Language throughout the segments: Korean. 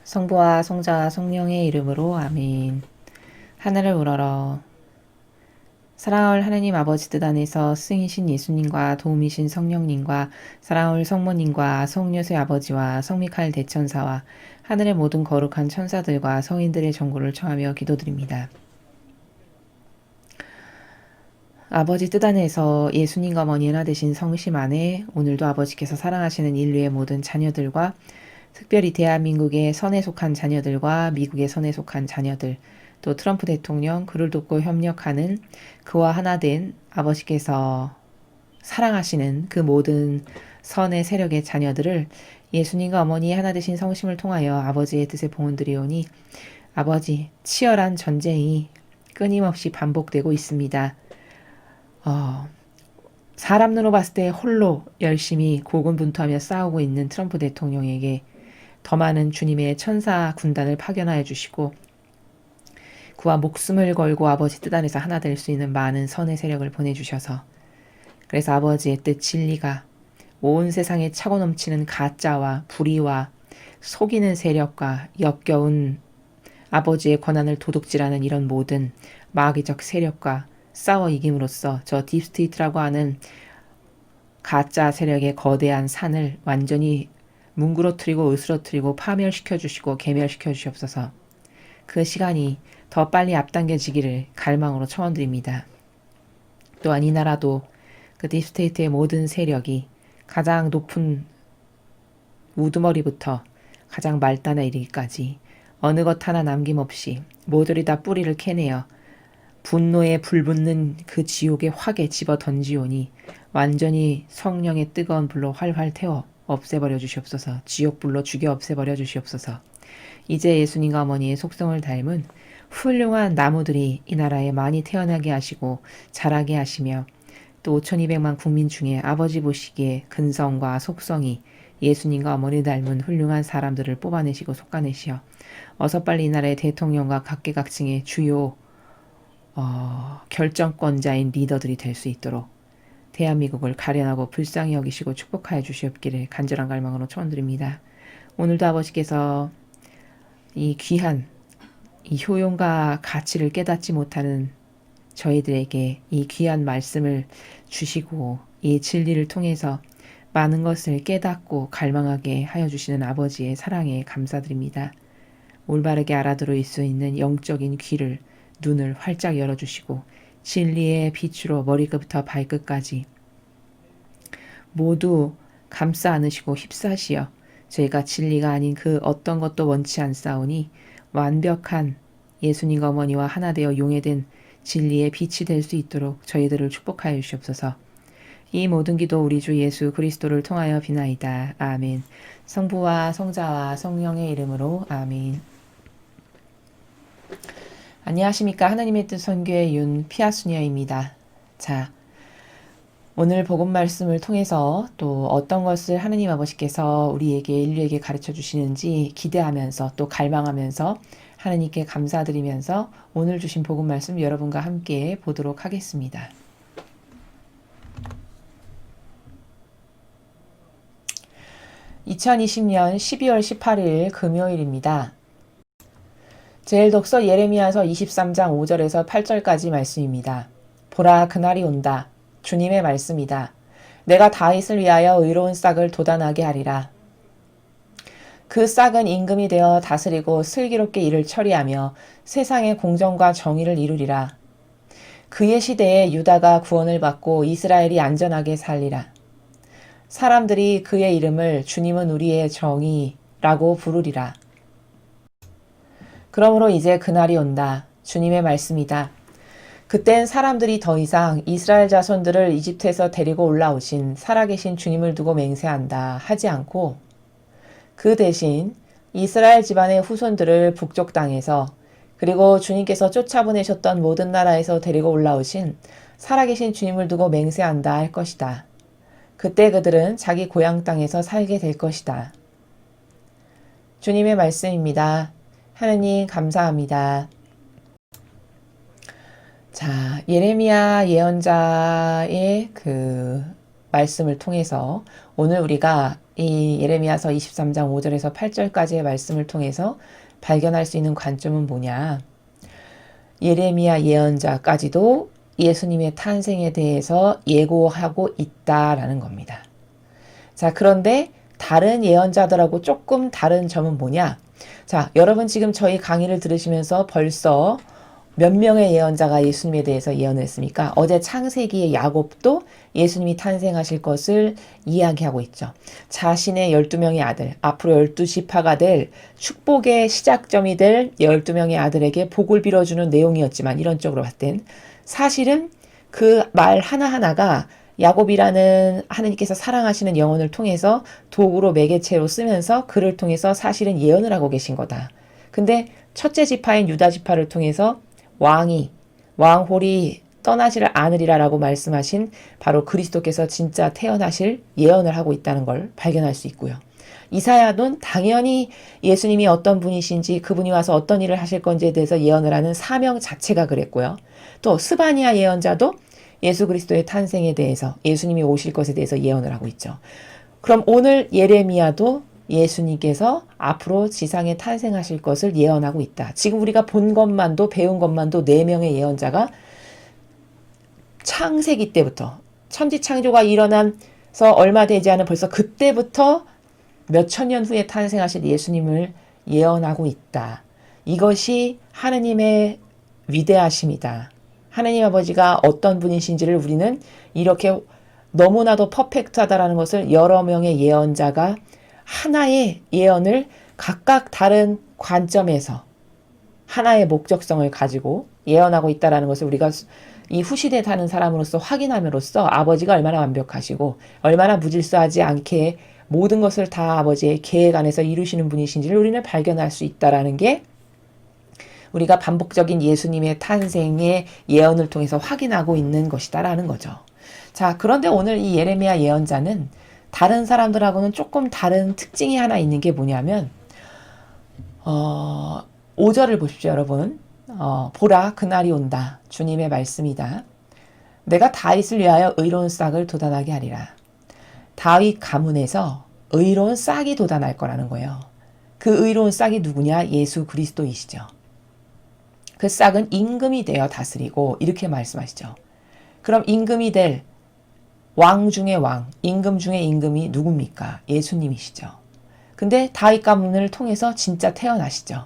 성부와 성자와 성령의 이름으로 아멘. 하늘을 우러러 사랑할 하나님 아버지 뜻 안에서 승이신 예수님과 도움이신 성령님과 사랑할 성모님과 성녀의 아버지와 성미카엘 대천사와 하늘의 모든 거룩한 천사들과 성인들의 전구를 청하며 기도드립니다. 아버지 뜻 안에서 예수님과 어머니 하나 되신 성심 안에 오늘도 아버지께서 사랑하시는 인류의 모든 자녀들과 특별히 대한민국의 선에 속한 자녀들과 미국의 선에 속한 자녀들, 또 트럼프 대통령 그를 돕고 협력하는 그와 하나 된 아버지께서 사랑하시는 그 모든 선의 세력의 자녀들을 예수님과 어머니의 하나 되신 성심을 통하여 아버지의 뜻에 봉헌드리오니 아버지 치열한 전쟁이 끊임없이 반복되고 있습니다. 사람 눈으로 봤을 때 홀로 열심히 고군분투하며 싸우고 있는 트럼프 대통령에게 더 많은 주님의 천사 군단을 파견하여 주시고 그와 목숨을 걸고 아버지 뜻 안에서 하나 될 수 있는 많은 선의 세력을 보내주셔서 그래서 아버지의 뜻 진리가 온 세상에 차고 넘치는 가짜와 불의와 속이는 세력과 역겨운 아버지의 권한을 도둑질하는 이런 모든 마귀적 세력과 싸워 이김으로써 저 딥스테이트라고 하는 가짜 세력의 거대한 산을 완전히 뭉그러뜨리고 으스러뜨리고 파멸시켜 주시고 괴멸시켜 주시옵소서. 그 시간이 더 빨리 앞당겨지기를 갈망으로 청원드립니다. 또한 이 나라도 그 딥스테이트의 모든 세력이 가장 높은 우두머리부터 가장 말단에 이르기까지 어느 것 하나 남김없이 모조리 다 뿌리를 캐내어 분노에 불붙는 그 지옥의 확에 집어 던지오니 완전히 성령의 뜨거운 불로 활활 태워 없애버려 주시옵소서. 지옥불로 죽여 없애버려 주시옵소서. 이제 예수님과 어머니의 속성을 닮은 훌륭한 나무들이 이 나라에 많이 태어나게 하시고 자라게 하시며 또 5,200만 국민 중에 아버지 보시기에 근성과 속성이 예수님과 어머니 닮은 훌륭한 사람들을 뽑아내시고 솎아내시어 어서 빨리 이 나라의 대통령과 각계각층의 주요 결정권자인 리더들이 될 수 있도록 대한민국을 가련하고 불쌍히 여기시고 축복하여 주시옵기를 간절한 갈망으로 초원드립니다. 오늘도 아버지께서 이 귀한 이 효용과 가치를 깨닫지 못하는 저희들에게 이 귀한 말씀을 주시고 이 진리를 통해서 많은 것을 깨닫고 갈망하게 하여 주시는 아버지의 사랑에 감사드립니다. 올바르게 알아들을 수 있는 영적인 귀를 눈을 활짝 열어주시고 진리의 빛으로 머리끝부터 발끝까지 모두 감싸 안으시고 휩싸시어 저희가 진리가 아닌 그 어떤 것도 원치 않사오니 완벽한 예수님과 어머니와 하나 되어 용해된 진리의 빛이 될 수 있도록 저희들을 축복하여 주시옵소서. 이 모든 기도 우리 주 예수 그리스도를 통하여 비나이다. 아멘. 성부와 성자와 성령의 이름으로 아멘. 안녕하십니까. 하나님의 뜻 선교의 윤 피아수녀입니다. 자, 오늘 복음 말씀을 통해서 또 어떤 것을 하나님 아버지께서 우리에게 인류에게 가르쳐 주시는지 기대하면서 또 갈망하면서 하나님께 감사드리면서 오늘 주신 복음 말씀 여러분과 함께 보도록 하겠습니다. (2020년 12월 18일) 금요일입니다. 제1독서 예레미야서 23장 5절에서 8절까지 말씀입니다. 보라 그날이 온다. 주님의 말씀이다. 내가 다윗을 위하여 의로운 싹을 돋아나게 하리라. 그 싹은 임금이 되어 다스리고 슬기롭게 일을 처리하며 세상의 공정과 정의를 이루리라. 그의 시대에 유다가 구원을 받고 이스라엘이 안전하게 살리라. 사람들이 그의 이름을 주님은 우리의 정의라고 부르리라. 그러므로 이제 그날이 온다. 주님의 말씀이다. 그땐 사람들이 더 이상 이스라엘 자손들을 이집트에서 데리고 올라오신 살아계신 주님을 두고 맹세한다 하지 않고 그 대신 이스라엘 집안의 후손들을 북쪽 땅에서 그리고 주님께서 쫓아보내셨던 모든 나라에서 데리고 올라오신 살아계신 주님을 두고 맹세한다 할 것이다. 그때 그들은 자기 고향 땅에서 살게 될 것이다. 주님의 말씀입니다. 하느님 감사합니다. 자, 예레미야 예언자의 그 말씀을 통해서 오늘 우리가 이 예레미야서 23장 5절에서 8절까지의 말씀을 통해서 발견할 수 있는 관점은 뭐냐? 예레미야 예언자까지도 예수님의 탄생에 대해서 예고하고 있다라는 겁니다. 자, 그런데 다른 예언자들하고 조금 다른 점은 뭐냐? 자, 여러분 지금 저희 강의를 들으시면서 벌써 몇 명의 예언자가 예수님에 대해서 예언을 했습니까? 어제 창세기의 야곱도 예수님이 탄생하실 것을 이야기하고 있죠. 자신의 12명의 아들, 앞으로 12지파가 될 축복의 시작점이 될 12명의 아들에게 복을 빌어주는 내용이었지만 이론적으로 봤을 땐 사실은 그 말 하나하나가 야곱이라는 하느님께서 사랑하시는 영혼을 통해서 도구로 매개체로 쓰면서 그를 통해서 사실은 예언을 하고 계신 거다. 근데 첫째 지파인 유다 지파를 통해서 왕홀이 떠나지를 않으리라라고 말씀하신 바로 그리스도께서 진짜 태어나실 예언을 하고 있다는 걸 발견할 수 있고요. 이사야는 당연히 예수님이 어떤 분이신지 그분이 와서 어떤 일을 하실 건지에 대해서 예언을 하는 사명 자체가 그랬고요. 또 스바냐 예언자도 예수 그리스도의 탄생에 대해서 예수님이 오실 것에 대해서 예언을 하고 있죠. 그럼 오늘 예레미야도 예수님께서 앞으로 지상에 탄생하실 것을 예언하고 있다. 지금 우리가 본 것만도 배운 것만도 4명의 예언자가 창세기 때부터 천지창조가 일어나서 얼마 되지 않은 벌써 그때부터 몇 천 년 후에 탄생하실 예수님을 예언하고 있다. 이것이 하느님의 위대하심이다. 하느님 아버지가 어떤 분이신지를 우리는 이렇게 너무나도 퍼펙트하다라는 것을 여러 명의 예언자가 하나의 예언을 각각 다른 관점에서 하나의 목적성을 가지고 예언하고 있다는 것을 우리가 이 후시대에 사는 사람으로서 확인함으로써 아버지가 얼마나 완벽하시고 얼마나 무질서하지 않게 모든 것을 다 아버지의 계획 안에서 이루시는 분이신지를 우리는 발견할 수 있다는 게 우리가 반복적인 예수님의 탄생의 예언을 통해서 확인하고 있는 것이다라는 거죠. 자, 그런데 오늘 이 예레미야 예언자는 다른 사람들하고는 조금 다른 특징이 하나 있는 게 뭐냐면 5절을 보십시오, 여러분. 보라, 그날이 온다. 주님의 말씀이다. 내가 다윗을 위하여 의로운 싹을 돋아나게 하리라. 다윗 가문에서 의로운 싹이 돋아날 거라는 거예요. 그 의로운 싹이 누구냐? 예수 그리스도이시죠. 그 싹은 임금이 되어 다스리고 이렇게 말씀하시죠. 그럼 임금이 될 왕 중의 왕, 임금 중의 임금이 누굽니까? 예수님이시죠. 근데 다윗 가문을 통해서 진짜 태어나시죠.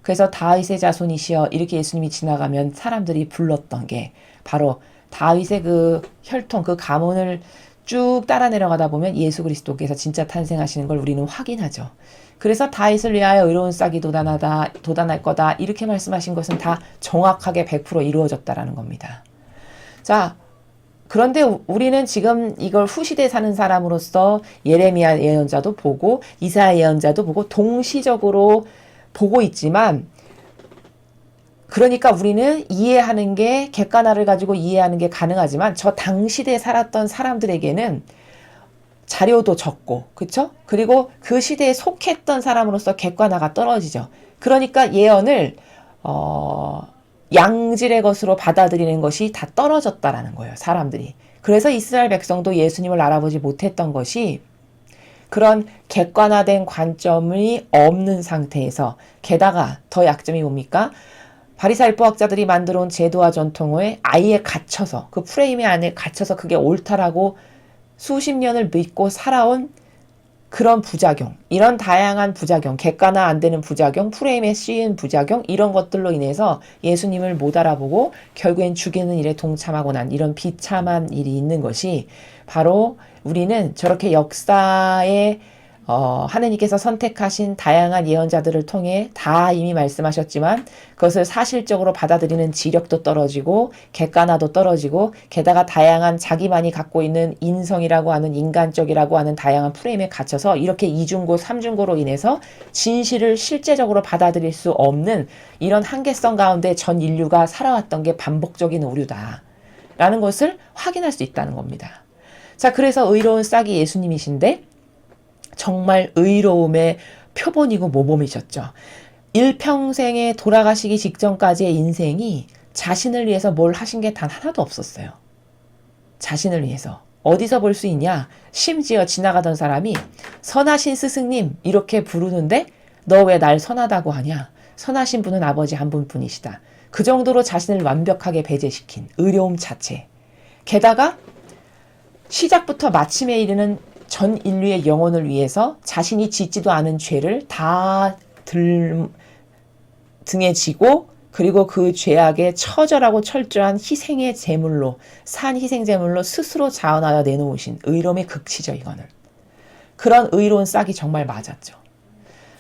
그래서 다윗의 자손이시여 이렇게 예수님이 지나가면 사람들이 불렀던 게 바로 다윗의 그 혈통, 그 가문을 쭉 따라 내려가다 보면 예수 그리스도께서 진짜 탄생하시는 걸 우리는 확인하죠. 그래서 다윗을 위하여 의로운 싹이 돋아날 거다 이렇게 말씀하신 것은 다 정확하게 100% 이루어졌다라는 겁니다. 자, 그런데 우리는 지금 이걸 후시대에 사는 사람으로서 예레미야 예언자도 보고 이사야 예언자도 보고 동시적으로 보고 있지만 그러니까 우리는 이해하는 게 객관화를 가지고 이해하는 게 가능하지만 저 당시대에 살았던 사람들에게는 자료도 적고 그렇죠? 그리고 그 시대에 속했던 사람으로서 객관화가 떨어지죠. 그러니까 예언을 양질의 것으로 받아들이는 것이 다 떨어졌다라는 거예요. 사람들이. 그래서 이스라엘 백성도 예수님을 알아보지 못했던 것이 그런 객관화된 관점이 없는 상태에서 게다가 더 약점이 뭡니까? 바리사일법학자들이 만들어 온 제도와 전통에 아예 갇혀서 그 프레임의 안에 갇혀서 그게 옳다라고 수십 년을 믿고 살아온 그런 부작용, 이런 다양한 부작용, 객관화 안 되는 부작용, 프레임에 씌인 부작용 이런 것들로 인해서 예수님을 못 알아보고 결국엔 죽이는 일에 동참하고 난 이런 비참한 일이 있는 것이 바로 우리는 저렇게 역사에 하느님께서 선택하신 다양한 예언자들을 통해 다 이미 말씀하셨지만 그것을 사실적으로 받아들이는 지력도 떨어지고 객관화도 떨어지고 게다가 다양한 자기만이 갖고 있는 인성이라고 하는 인간적이라고 하는 다양한 프레임에 갇혀서 이렇게 이중고 삼중고로 인해서 진실을 실제적으로 받아들일 수 없는 이런 한계성 가운데 전 인류가 살아왔던 게 반복적인 오류다 라는 것을 확인할 수 있다는 겁니다. 자, 그래서 의로운 싹이 예수님이신데 정말 의로움의 표본이고 모범이셨죠. 일평생에 돌아가시기 직전까지의 인생이 자신을 위해서 뭘 하신 게 단 하나도 없었어요. 자신을 위해서. 어디서 볼 수 있냐? 심지어 지나가던 사람이 선하신 스승님 이렇게 부르는데 너 왜 날 선하다고 하냐? 선하신 분은 아버지 한 분뿐이시다. 그 정도로 자신을 완벽하게 배제시킨 의로움 자체. 게다가 시작부터 마침에 이르는 전 인류의 영혼을 위해서 자신이 짓지도 않은 죄를 다 등에 지고 그리고 그 죄악에 처절하고 철저한 희생의 제물로 산 희생 제물로 스스로 자원하여 내놓으신 의로움의 극치죠. 이거는. 그런 의로운 싹이 정말 맞았죠.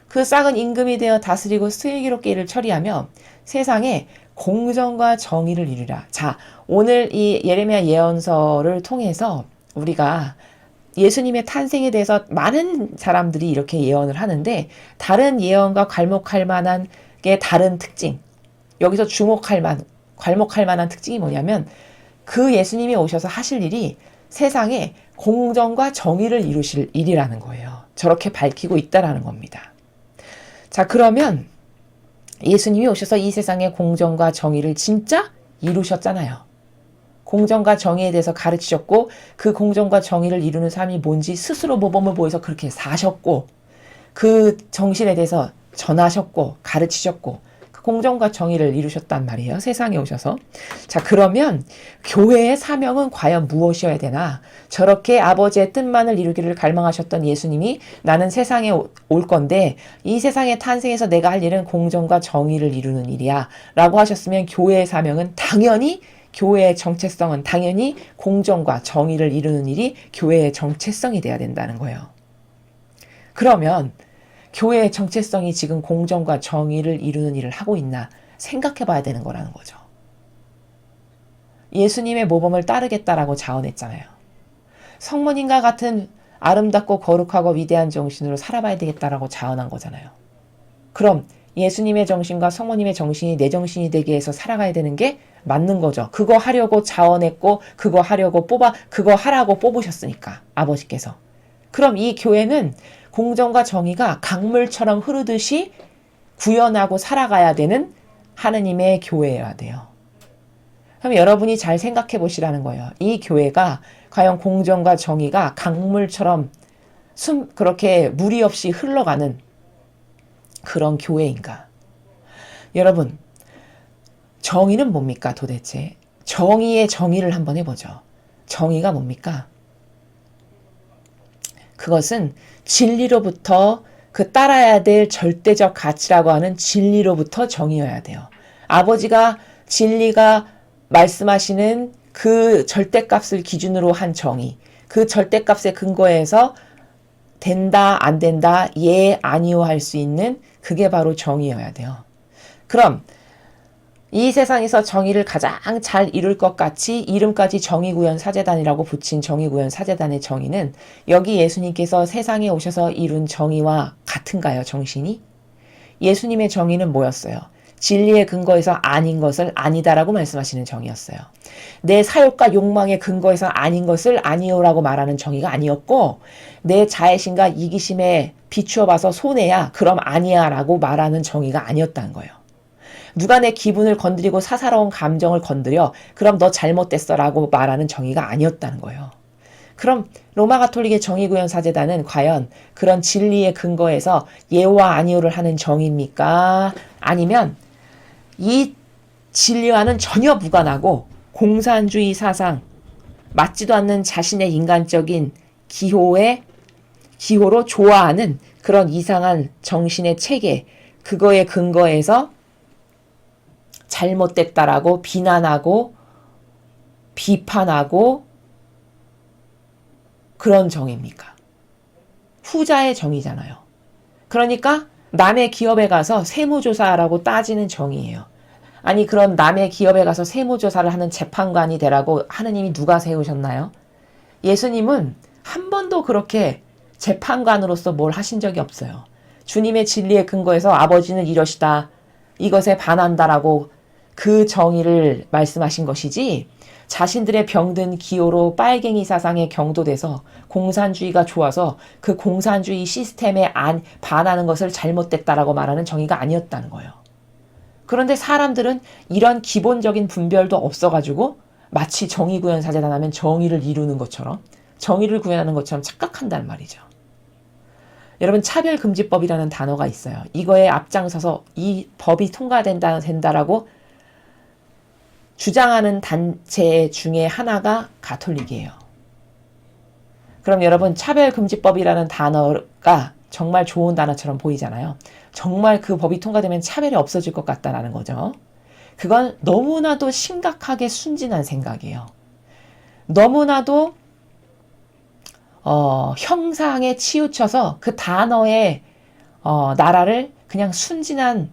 그 싹은 임금이 되어 다스리고 슬기롭게 일을 처리하며 세상에 공정과 정의를 이루라. 자, 오늘 이 예레미야 예언서를 통해서 우리가 예수님의 탄생에 대해서 많은 사람들이 이렇게 예언을 하는데 다른 예언과 괄목할 만한 게 다른 특징. 여기서 괄목할 만한 특징이 뭐냐면 그 예수님이 오셔서 하실 일이 세상에 공정과 정의를 이루실 일이라는 거예요. 저렇게 밝히고 있다라는 겁니다. 자, 그러면 예수님이 오셔서 이 세상에 공정과 정의를 진짜 이루셨잖아요. 공정과 정의에 대해서 가르치셨고 그 공정과 정의를 이루는 삶이 뭔지 스스로 모범을 보여서 그렇게 사셨고 그 정신에 대해서 전하셨고 가르치셨고 그 공정과 정의를 이루셨단 말이에요. 세상에 오셔서. 자, 그러면 교회의 사명은 과연 무엇이어야 되나? 저렇게 아버지의 뜻만을 이루기를 갈망하셨던 예수님이 나는 세상에 올 건데 이 세상에 탄생해서 내가 할 일은 공정과 정의를 이루는 일이야 라고 하셨으면 교회의 사명은 당연히 교회의 정체성은 당연히 공정과 정의를 이루는 일이 교회의 정체성이 돼야 된다는 거예요. 그러면 교회의 정체성이 지금 공정과 정의를 이루는 일을 하고 있나 생각해 봐야 되는 거라는 거죠. 예수님의 모범을 따르겠다라고 자언했잖아요. 성모님과 같은 아름답고 거룩하고 위대한 정신으로 살아봐야 되겠다라고 자언한 거잖아요. 그럼 예수님의 정신과 성모님의 정신이 내 정신이 되게 해서 살아가야 되는 게 맞는 거죠. 그거 하려고 자원했고 그거 하라고 뽑으셨으니까 아버지께서. 그럼 이 교회는 공정과 정의가 강물처럼 흐르듯이 구현하고 살아가야 되는 하느님의 교회여야 돼요. 그럼 여러분이 잘 생각해 보시라는 거예요. 이 교회가 과연 공정과 정의가 강물처럼 그렇게 무리 없이 흘러가는 그런 교회인가? 여러분, 정의는 뭡니까 도대체? 정의의 정의를 한번 해보죠. 정의가 뭡니까? 그것은 진리로부터 그 따라야 될 절대적 가치라고 하는 진리로부터 정의여야 돼요. 아버지가 진리가 말씀하시는 그 절대값을 기준으로 한 정의, 그 절대값에 근거해서 된다, 안 된다, 예, 아니요 할 수 있는 그게 바로 정의여야 돼요. 그럼 이 세상에서 정의를 가장 잘 이룰 것 같이 이름까지 정의구현사재단이라고 붙인 정의구현사재단의 정의는 여기 예수님께서 세상에 오셔서 이룬 정의와 같은가요, 정신이? 예수님의 정의는 뭐였어요? 진리의 근거에서 아닌 것을 아니다라고 말씀하시는 정의였어요. 내 사욕과 욕망의 근거에서 아닌 것을 아니요라고 말하는 정의가 아니었고 내 자애심과 이기심에 비추어 봐서 손해야 그럼 아니야 라고 말하는 정의가 아니었다는 거예요. 누가 내 기분을 건드리고 사사로운 감정을 건드려 그럼 너 잘못됐어 라고 말하는 정의가 아니었다는 거예요. 그럼 로마 가톨릭의 정의구현사재단은 과연 그런 진리의 근거에서 예와 아니오를 하는 정의입니까? 아니면 이 진리와는 전혀 무관하고 공산주의 사상, 맞지도 않는 자신의 인간적인 기호로 좋아하는 그런 이상한 정신의 체계, 그거에 근거해서 잘못됐다라고 비난하고 비판하고 그런 정의입니까? 후자의 정의잖아요. 그러니까 남의 기업에 가서 세무조사라고 따지는 정의예요. 아니 그런 남의 기업에 가서 세무조사를 하는 재판관이 되라고 하느님이 누가 세우셨나요? 예수님은 한 번도 그렇게 재판관으로서 뭘 하신 적이 없어요. 주님의 진리에 근거해서 아버지는 이러시다. 이것에 반한다라고 그 정의를 말씀하신 것이지 자신들의 병든 기호로 빨갱이 사상에 경도돼서 공산주의가 좋아서 그 공산주의 시스템에 반하는 것을 잘못됐다라고 말하는 정의가 아니었다는 거예요. 그런데 사람들은 이런 기본적인 분별도 없어가지고 마치 정의구현사재단 하면 정의를 이루는 것처럼, 정의를 구현하는 것처럼 착각한다는 말이죠. 여러분, 차별금지법이라는 단어가 있어요. 이거에 앞장서서 이 법이 통과된다라고 주장하는 단체 중에 하나가 가톨릭이에요. 그럼 여러분, 차별금지법이라는 단어가 정말 좋은 단어처럼 보이잖아요. 정말 그 법이 통과되면 차별이 없어질 것 같다라는 거죠. 그건 너무나도 심각하게 순진한 생각이에요. 너무나도 형상에 치우쳐서 그 단어의 나라를 그냥 순진한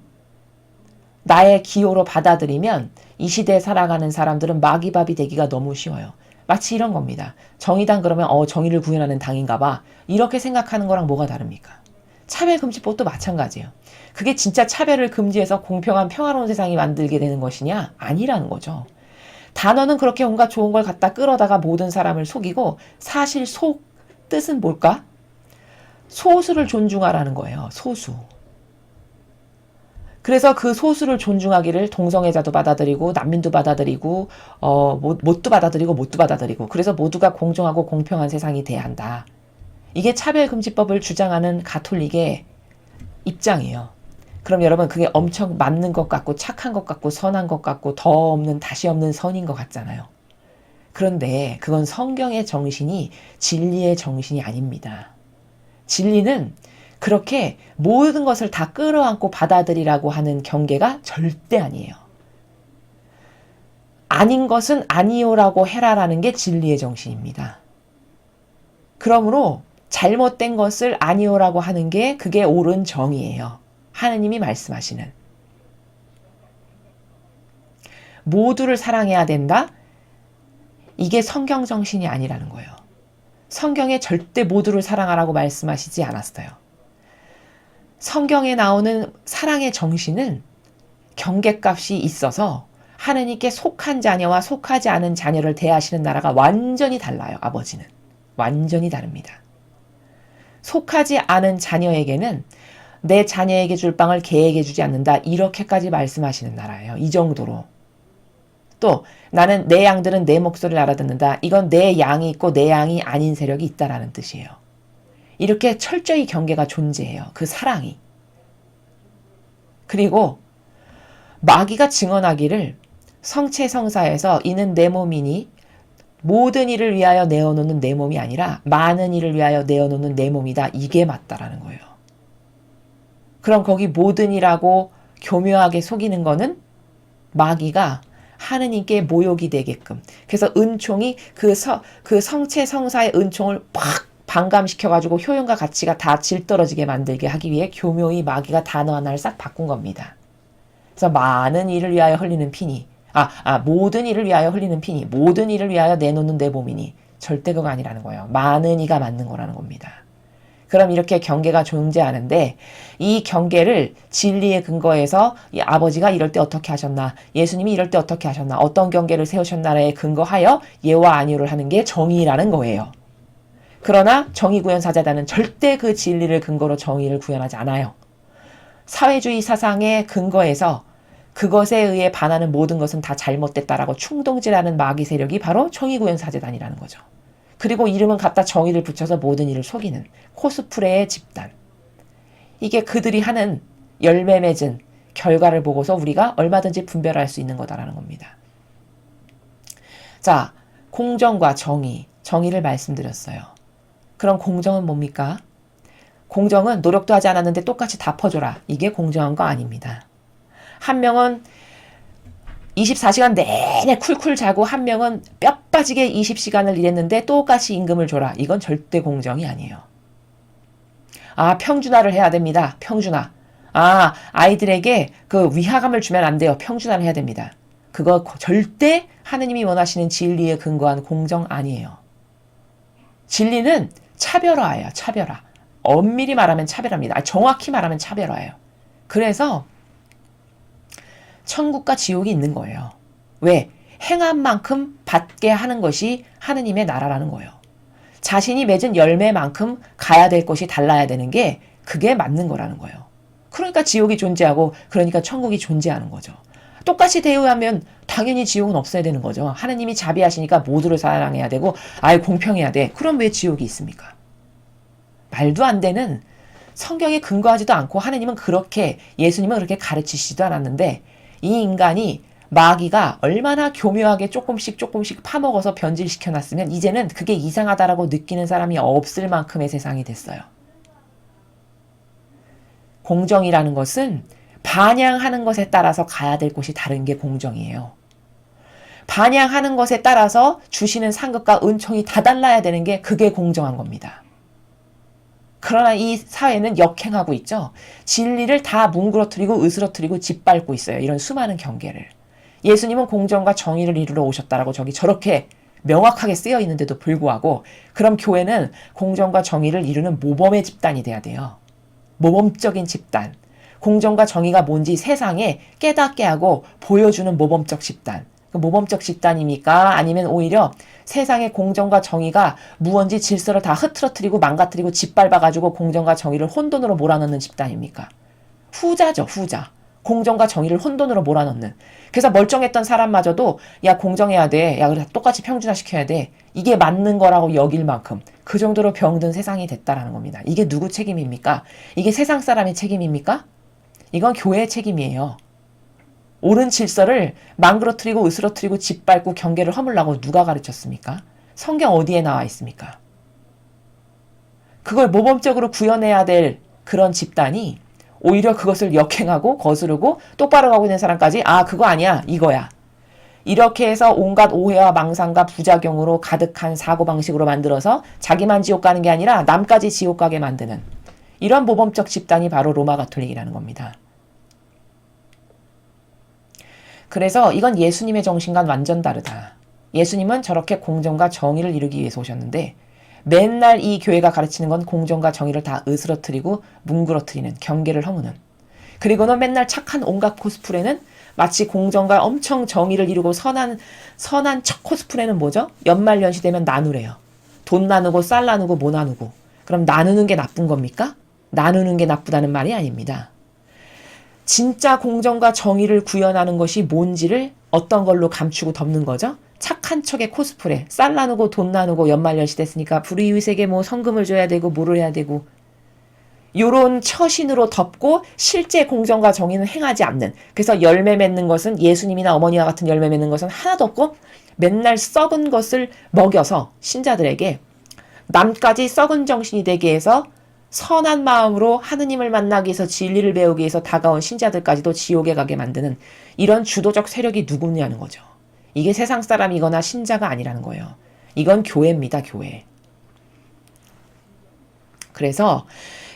나의 기호로 받아들이면 이 시대에 살아가는 사람들은 마귀밥이 되기가 너무 쉬워요. 마치 이런 겁니다. 정의당 그러면 정의를 구현하는 당인가 봐. 이렇게 생각하는 거랑 뭐가 다릅니까? 차별금지법도 마찬가지예요. 그게 진짜 차별을 금지해서 공평한 평화로운 세상이 만들게 되는 것이냐? 아니라는 거죠. 단어는 그렇게 온갖 좋은 걸 갖다 끌어다가 모든 사람을 속이고 사실 속 뜻은 뭘까? 소수를 존중하라는 거예요. 소수. 그래서 그 소수를 존중하기를 동성애자도 받아들이고 난민도 받아들이고 못도 받아들이고 못도 받아들이고 그래서 모두가 공정하고 공평한 세상이 돼야 한다. 이게 차별금지법을 주장하는 가톨릭의 입장이에요. 그럼 여러분 그게 엄청 맞는 것 같고 착한 것 같고 선한 것 같고 더 없는 다시 없는 선인 것 같잖아요. 그런데 그건 성경의 정신이 진리의 정신이 아닙니다. 진리는 그렇게 모든 것을 다 끌어안고 받아들이라고 하는 경계가 절대 아니에요. 아닌 것은 아니요라고 해라라는 게 진리의 정신입니다. 그러므로 잘못된 것을 아니요라고 하는 게 그게 옳은 정의예요. 하느님이 말씀하시는. 모두를 사랑해야 된다? 이게 성경 정신이 아니라는 거예요. 성경에 절대 모두를 사랑하라고 말씀하시지 않았어요. 성경에 나오는 사랑의 정신은 경계값이 있어서 하느님께 속한 자녀와 속하지 않은 자녀를 대하시는 나라가 완전히 달라요. 아버지는. 완전히 다릅니다. 속하지 않은 자녀에게는 내 자녀에게 줄 빵을 개에게 주지 않는다. 이렇게까지 말씀하시는 나라예요. 이 정도로. 또 나는 내 양들은 내 목소리를 알아듣는다. 이건 내 양이 있고 내 양이 아닌 세력이 있다라는 뜻이에요. 이렇게 철저히 경계가 존재해요. 그 사랑이. 그리고 마귀가 증언하기를 성체성사에서 이는 내 몸이니 모든 일을 위하여 내어놓는 내 몸이 아니라 많은 일을 위하여 내어놓는 내 몸이다. 이게 맞다라는 거예요. 그럼 거기 모든 일하고 교묘하게 속이는 거는 마귀가 하느님께 모욕이 되게끔. 그래서 은총이 그 성체성사의 은총을 팍 반감시켜가지고 효용과 가치가 다 질떨어지게 만들게 하기 위해 교묘히 마귀가 단어 하나를 싹 바꾼 겁니다. 그래서 많은 일을 위하여 흘리는 피니, 모든 일을 위하여 흘리는 피니, 모든 일을 위하여 내놓는 내 몸이니 절대 그거 아니라는 거예요. 많은 이가 맞는 거라는 겁니다. 그럼 이렇게 경계가 존재하는데 이 경계를 진리에 근거해서 이 아버지가 이럴 때 어떻게 하셨나, 예수님이 이럴 때 어떻게 하셨나, 어떤 경계를 세우셨나에 근거하여 예와 아니오를 하는 게 정의라는 거예요. 그러나 정의구현사재단은 절대 그 진리를 근거로 정의를 구현하지 않아요. 사회주의 사상의 근거에서 그것에 의해 반하는 모든 것은 다 잘못됐다라고 충동질하는 마귀 세력이 바로 정의구현사재단이라는 거죠. 그리고 이름은 갖다 정의를 붙여서 모든 일을 속이는 코스프레의 집단. 이게 그들이 하는 열매 맺은 결과를 보고서 우리가 얼마든지 분별할 수 있는 거다라는 겁니다. 자, 공정과 정의를 말씀드렸어요. 그럼 공정은 뭡니까? 공정은 노력도 하지 않았는데 똑같이 다 퍼줘라. 이게 공정한 거 아닙니다. 한 명은 24시간 내내 쿨쿨 자고 한 명은 뼈 빠지게 20시간을 일했는데 똑같이 임금을 줘라. 이건 절대 공정이 아니에요. 평준화를 해야 됩니다. 평준화. 아이들에게 그 위화감을 주면 안 돼요. 평준화를 해야 됩니다. 그거 절대 하느님이 원하시는 진리에 근거한 공정 아니에요. 진리는 차별화예요. 차별화. 엄밀히 말하면 차별화입니다. 정확히 말하면 차별화예요. 그래서 천국과 지옥이 있는 거예요. 왜? 행한 만큼 받게 하는 것이 하느님의 나라라는 거예요. 자신이 맺은 열매만큼 가야 될 것이 달라야 되는 게 그게 맞는 거라는 거예요. 그러니까 지옥이 존재하고 그러니까 천국이 존재하는 거죠. 똑같이 대우하면 당연히 지옥은 없어야 되는 거죠. 하느님이 자비하시니까 모두를 사랑해야 되고 아예 공평해야 돼. 그럼 왜 지옥이 있습니까? 말도 안 되는, 성경에 근거하지도 않고 하느님은 그렇게, 예수님은 그렇게 가르치시지도 않았는데 이 인간이, 마귀가 얼마나 교묘하게 조금씩 파먹어서 변질시켜놨으면 이제는 그게 이상하다라고 느끼는 사람이 없을 만큼의 세상이 됐어요. 공정이라는 것은 반향하는 것에 따라서 가야 될 곳이 다른 게 공정이에요. 반향하는 것에 따라서 주시는 상급과 은총이 다 달라야 되는 게, 그게 공정한 겁니다. 그러나 이 사회는 역행하고 있죠. 진리를 다 뭉그러뜨리고 으스러뜨리고 짓밟고 있어요. 이런 수많은 경계를. 예수님은 공정과 정의를 이루러 오셨다라고 저기 저렇게 명확하게 쓰여 있는데도 불구하고, 그럼 교회는 공정과 정의를 이루는 모범의 집단이 돼야 돼요. 모범적인 집단. 공정과 정의가 뭔지 세상에 깨닫게 하고 보여주는 모범적 집단. 모범적 집단입니까? 아니면 오히려 세상의 공정과 정의가 무언지 질서를 다 흐트러뜨리고 망가뜨리고 짓밟아가지고 공정과 정의를 혼돈으로 몰아넣는 집단입니까? 후자죠, 후자. 공정과 정의를 혼돈으로 몰아넣는. 그래서 멀쩡했던 사람마저도 야, 공정해야 돼. 야, 그래, 똑같이 평준화시켜야 돼. 이게 맞는 거라고 여길 만큼 그 정도로 병든 세상이 됐다라는 겁니다. 이게 누구 책임입니까? 이게 세상 사람의 책임입니까? 이건 교회의 책임이에요. 옳은 질서를 망그러뜨리고 으스러뜨리고 짓밟고 경계를 허물라고 누가 가르쳤습니까? 성경 어디에 나와 있습니까? 그걸 모범적으로 구현해야 될 그런 집단이 오히려 그것을 역행하고 거스르고 똑바로 가고 있는 사람까지 그거 아니야, 이거야. 이렇게 해서 온갖 오해와 망상과 부작용으로 가득한 사고방식으로 만들어서 자기만 지옥 가는 게 아니라 남까지 지옥 가게 만드는 이런 모범적 집단이 바로 로마 가톨릭이라는 겁니다. 그래서 이건 예수님의 정신과는 완전 다르다. 예수님은 저렇게 공정과 정의를 이루기 위해서 오셨는데 맨날 이 교회가 가르치는 건 공정과 정의를 다 으스러뜨리고 뭉그러뜨리는, 경계를 허무는. 그리고는 맨날 착한 온갖 코스프레는 마치 공정과 엄청 정의를 이루고 선한 척 코스프레는 뭐죠? 연말연시 되면 나누래요. 돈 나누고 쌀 나누고 뭐 나누고. 그럼 나누는 게 나쁜 겁니까? 나누는 게 나쁘다는 말이 아닙니다. 진짜 공정과 정의를 구현하는 것이 뭔지를 어떤 걸로 감추고 덮는 거죠? 착한 척의 코스프레, 쌀 나누고 돈 나누고 연말연시 됐으니까 불의의색에 뭐 성금을 줘야 되고 뭐를 해야 되고, 요런 처신으로 덮고 실제 공정과 정의는 행하지 않는. 그래서 열매 맺는 것은, 예수님이나 어머니와 같은 열매 맺는 것은 하나도 없고 맨날 썩은 것을 먹여서 신자들에게 남까지 썩은 정신이 되게 해서 선한 마음으로 하느님을 만나기 위해서 진리를 배우기 위해서 다가온 신자들까지도 지옥에 가게 만드는 이런 주도적 세력이 누구냐는 거죠. 이게 세상 사람이거나 신자가 아니라는 거예요. 이건 교회입니다, 교회. 그래서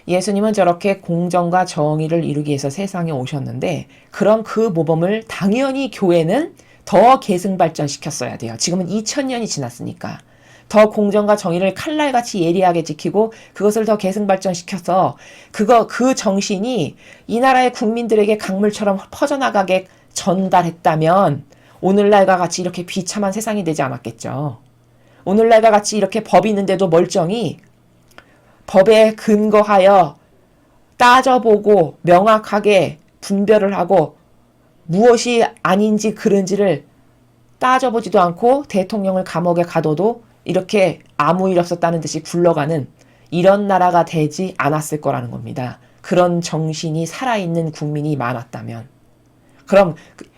예수님은 저렇게 공정과 정의를 이루기 위해서 세상에 오셨는데, 그럼 그 모범을 당연히 교회는 더 계승발전시켰어야 돼요. 지금은 2000년이 지났으니까. 더 공정과 정의를 칼날같이 예리하게 지키고 그것을 더 계승발전시켜서 그 정신이 이 나라의 국민들에게 강물처럼 퍼져나가게 전달했다면 오늘날과 같이 이렇게 비참한 세상이 되지 않았겠죠. 오늘날과 같이 이렇게 법이 있는데도 멀쩡히 법에 근거하여 따져보고 명확하게 분별을 하고 무엇이 아닌지 그른지를 따져보지도 않고 대통령을 감옥에 가둬도 이렇게 아무 일 없었다는 듯이 굴러가는 이런 나라가 되지 않았을 거라는 겁니다. 그런 정신이 살아있는 국민이 많았다면. 그럼